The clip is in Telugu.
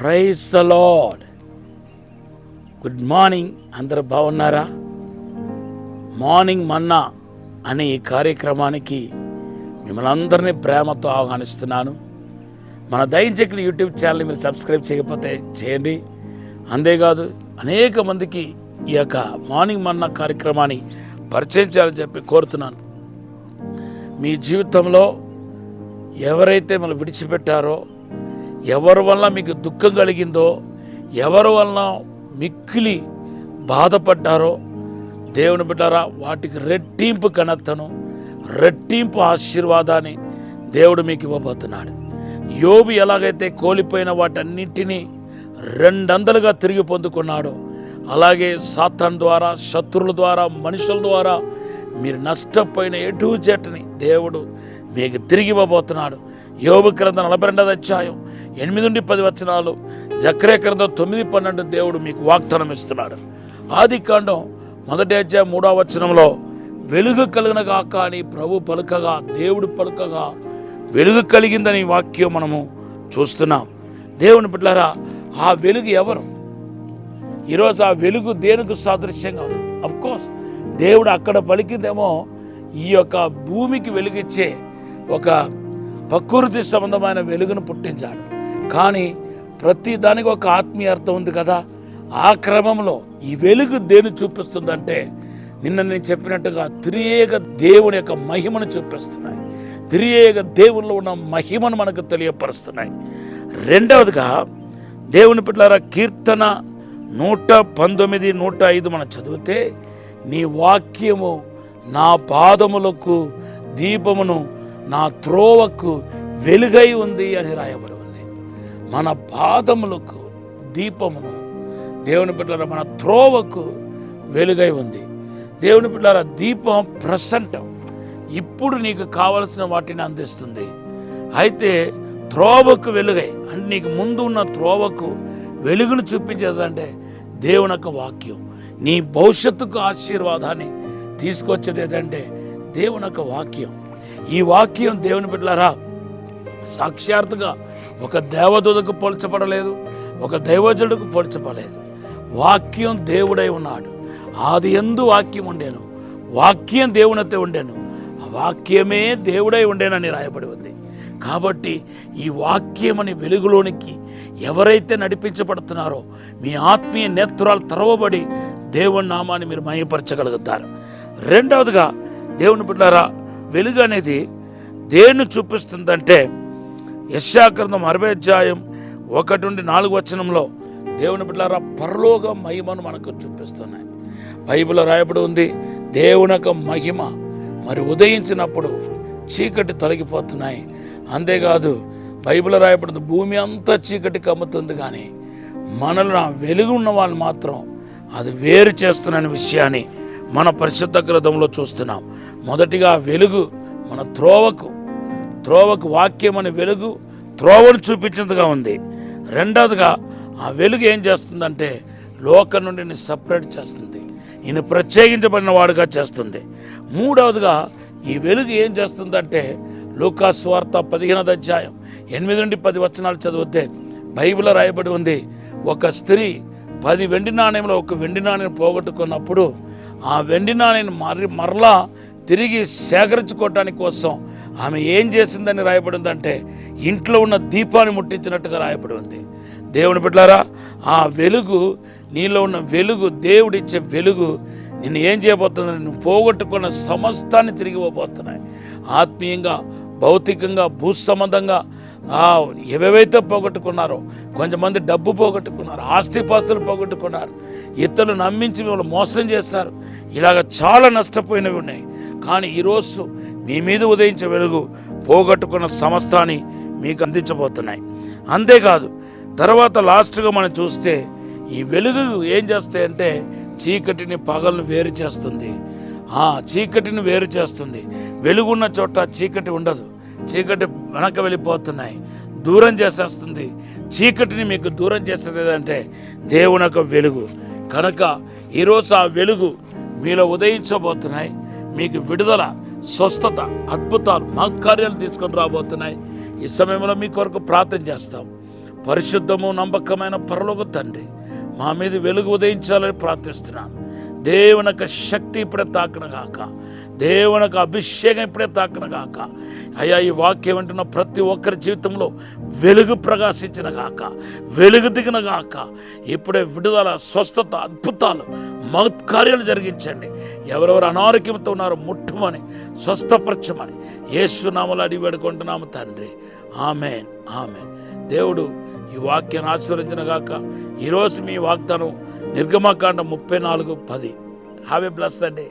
Praise the lord. Good morning. అందరూ బాగున్నారా? మార్నింగ్ మన్నా అనే ఈ కార్యక్రమానికి మిమ్మల్ని అందరినీ ప్రేమతో ఆహ్వానిస్తున్నాను. మన దైవజనుల యూట్యూబ్ ఛానల్ని మీరు సబ్స్క్రైబ్ చేయకపోతే చేయండి. అంతేకాదు అనేక మందికి ఈ యొక్క మార్నింగ్ మన్నా కార్యక్రమాన్ని పరిచయం చేయాలని చెప్పి కోరుతున్నాను. మీ జీవితంలో ఎవరైతే మనం విడిచిపెట్టారో, ఎవరి వల్ల మీకు దుఃఖం కలిగిందో, ఎవరి వల్ల మిక్కిలి బాధపడ్డారో, దేవుని బిడ్డారా, వాటికి రెట్టింపు ఘనతను, రెట్టింపు ఆశీర్వాదాన్ని దేవుడు మీకు ఇవ్వబోతున్నాడు. యోబు ఎలాగైతే కోల్పోయిన వాటన్నింటినీ రెండంతలుగా తిరిగి పొందుకున్నాడో, అలాగే సాతాను ద్వారా, శత్రువుల ద్వారా, మనుషుల ద్వారా మీరు నష్టపోయిన ఎటు చెట్టుని దేవుడు మీకు తిరిగి ఇవ్వబోతున్నాడు. యోబు గ్రంథం 42వ అధ్యాయం 8-10 వచనాలు, జకర్యా గ్రంథం 9-12 దేవుడు మీకు వాగ్దానం ఇస్తున్నాడు. ఆదికాండం 1వ అధ్యాయం 3వ వచనంలో వెలుగు కలిగిన గాక అని ప్రభు పలుకగా, దేవుడు పలుకగా వెలుగు కలిగిందని వాక్యం మనము చూస్తున్నాం. దేవుని బిడ్డలారా, ఆ వెలుగు ఎవరు? ఈరోజు ఆ వెలుగు దేనికి సాదృశ్యంగా ఉంది? అఫ్కోర్స్ దేవుడు అక్కడ పలికిందేమో ఈ యొక్క భూమికి వెలుగిచ్చే ఒక ప్రకృతి సంబంధమైన వెలుగును పుట్టించాడు. కానీ ప్రతి దానికి ఒక ఆత్మీయ అర్థం ఉంది కదా. ఆ క్రమంలో ఈ వెలుగు దేని చూపిస్తుందంటే, నిన్న నేను చెప్పినట్టుగా త్రియేక దేవుని యొక్క మహిమను చూపిస్తున్నాయి. త్రియేక దేవుల్లో ఉన్న మహిమను మనకు తెలియపరుస్తున్నాయి. రెండవదిగా దేవుని బిడ్డలారా, కీర్తన 119, 105 మనం చదివితే, నీ వాక్యము నా పాదములకు దీపమును, నా త్రోవకు వెలుగై ఉంది అని రాయబడి ఉంది. మన పాదములకు దీపమును, దేవుని బిడ్డలారా, మన త్రోవకు వెలుగై ఉంది. దేవుని బిడ్డలారా, దీపం ప్రసంటం, ఇప్పుడు నీకు కావలసిన వాటిని అందిస్తుంది. అయితే త్రోవకు వెలుగై అంటే నీకు ముందు ఉన్న త్రోవకు వెలుగును చూపించేదంటే దేవుని యొక్క వాక్యం. నీ భవిష్యత్తుకు ఆశీర్వాదాన్ని తీసుకొచ్చేది ఏదంటే దేవుని యొక్క వాక్యం. ఈ వాక్యం దేవుని బిడ్డలారా సాక్షాత్తుగా ఒక దేవదూతకు పోల్చబడలేదు, ఒక దైవజనుడికి పోల్చబడలేదు. వాక్యం దేవుడై ఉన్నాడు. ఆది యందు వాక్యం ఉండేను, వాక్యం దేవునితో ఉండేను, ఆ వాక్యమే దేవుడై ఉండేనని రాయబడి ఉంది. కాబట్టి ఈ వాక్యమని వెలుగులోనికి ఎవరైతే నడిపించబడుతున్నారో, మీ ఆత్మీయ నేత్రాలు తెరవబడి దేవుని నామాన్ని మీరు మహిమపరచగలుగుతారు. రెండవదిగా దేవుని బిడ్డలారా, వెలుగు అనేది దేన్ని చూపిస్తుందంటే, యెషయా గ్రంథం 60వ అధ్యాయం 1-4 వచనంలో దేవుని బిడ్డలారా పరలోక మహిమను మనకు చూపిస్తున్నాయి. బైబిల్లో రాయబడి ఉంది, దేవుని యొక్క మహిమ మరి ఉదయించినప్పుడు చీకటి తొలగిపోతున్నాయి. అంతేకాదు బైబిల్లో రాయబడింది, భూమి అంతా చీకటి కమ్ముతుంది, కానీ మనలో వెలుగు ఉన్న వాళ్ళు మాత్రం అది వేరు చేస్తున్న విషయాన్ని మన పరిశుద్ధ గ్రంథంలో చూస్తున్నాం. మొదటిగా వెలుగు మన త్రోవకు వాక్యం అనే వెలుగు త్రోవను చూపించేందుగా ఉంది. రెండవదిగా ఆ వెలుగు ఏం చేస్తుందంటే, లోకం నుండి నేను సపరేట్ చేస్తుంది, నేను ప్రత్యేకించబడిన వాడుగా చేస్తుంది. మూడవదిగా ఈ వెలుగు ఏం చేస్తుందంటే, లూకా సువార్త 15వ అధ్యాయం 8-10 వచనాలు చదివితే బైబిల్లో రాయబడి ఉంది, ఒక స్త్రీ 10 వెండి నాణ్యంలో ఒక వెండి నాణ్యం పోగొట్టుకున్నప్పుడు ఆ వెండి నాణ్యాన్ని మరలా తిరిగి సేకరించుకోవటానికి కోసం ఆమె ఏం చేసిందని రాయబడి ఉందంటే, ఇంట్లో ఉన్న దీపాన్ని ముట్టించినట్టుగా రాయబడి ఉంది. దేవుని బిడ్డలారా, ఆ వెలుగు, నీలో ఉన్న వెలుగు, దేవుడిచ్చే వెలుగు నిన్ను ఏం చేయబోతుంది? నువ్వు పోగొట్టుకున్న సమస్తాన్ని తిరిగి ఇవ్వబోతున్నాయి. ఆత్మీయంగా, భౌతికంగా, భూ సంబంధంగా ఏవేవైతే పోగొట్టుకున్నారో, కొంతమంది డబ్బు పోగొట్టుకున్నారు, ఆస్తిపాస్తులు పోగొట్టుకున్నారు, ఇతరులు నమ్మించి మిమ్మల్ని మోసం చేస్తారు, ఇలాగ చాలా నష్టపోయినవి ఉన్నాయి. కానీ ఈరోజు మీ మీద ఉదయించే వెలుగు పోగొట్టుకున్న సమస్తాన్ని మీకు అందించబోతున్నాయి. అంతేకాదు తర్వాత లాస్ట్గా మనం చూస్తే, ఈ వెలుగు ఏం చేస్తాయంటే చీకటిని పగలను వేరు చేస్తుంది. చీకటిని వేరు చేస్తుంది. వెలుగున్న చోట చీకటి ఉండదు, చీకటి వెనక వెళ్ళిపోతున్నాయి, దూరం చేసేస్తుంది. చీకటిని మీకు దూరం చేసేది ఏదంటే దేవుని యొక్క వెలుగు. కనుక ఈరోజు ఆ వెలుగు మీలో ఉదయించబోతున్నాయి. మీకు విడుదల, స్వస్థత, అద్భుతాలు, మహత్కార్యాలు తీసుకొని రాబోతున్నాయి. ఈ సమయంలో మీ కొరకు ప్రార్థన చేస్తాం. పరిశుద్ధము నమ్మకమైన పరలోక తండ్రి, మా మీద వెలుగు ఉదయించాలని ప్రార్థిస్తున్నాను. దేవుని యొక్క శక్తి ఇప్పుడే తాకనగాక, దేవుని యొక్క అభిషేకం ఇప్పుడే తాకనగాక. అయ్యా, ఈ వాక్యం వింటున్న ప్రతి ఒక్కరి జీవితంలో వెలుగు ప్రకాశించినగాక, వెలుగు దిగినగాక. ఇప్పుడే విడుదల, స్వస్థత, అద్భుతాలు, మహత్కార్యాలు జరిగించండి. ఎవరెవరు అనారోగ్యంతో ఉన్నారో ముట్టుమని, స్వస్థపరచమని యేసు నామములో అడిగి వేడుకుంటున్నాము తండ్రి. ఆమేన్, ఆమేన్. దేవుడు ఈ వాక్యాన్ని ఆశీర్వదించినగాక. ఈరోజు మీ వాగ్దానం నిర్గమకాండం 34:10. Have a blessed day.